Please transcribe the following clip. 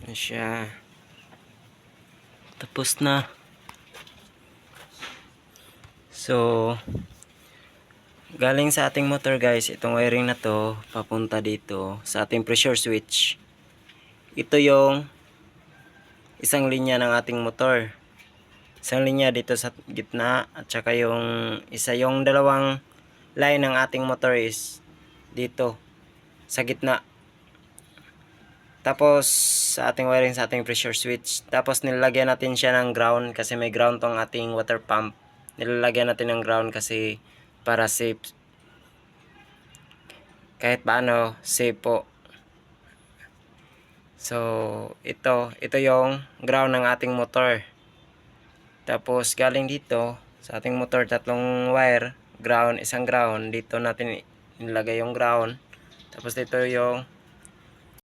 Yan siya. Tapos na. So, galing sa ating motor guys, itong wiring na to, papunta dito sa ating pressure switch. Ito yung isang linya ng ating motor. Isang linya dito sa gitna, at saka yung yung dalawang line ng ating motor is dito sa gitna. Tapos sa ating wiring sa ating pressure switch. Tapos nilalagyan natin siya ng ground kasi may ground tong ating water pump. Nilalagyan natin ng ground kasi para safe. Kahit paano, safe po. So, ito yung ground ng ating motor. Tapos galing dito sa ating motor, tatlong wire, ground, isang ground. Dito natin nilagay yung ground. Tapos dito yung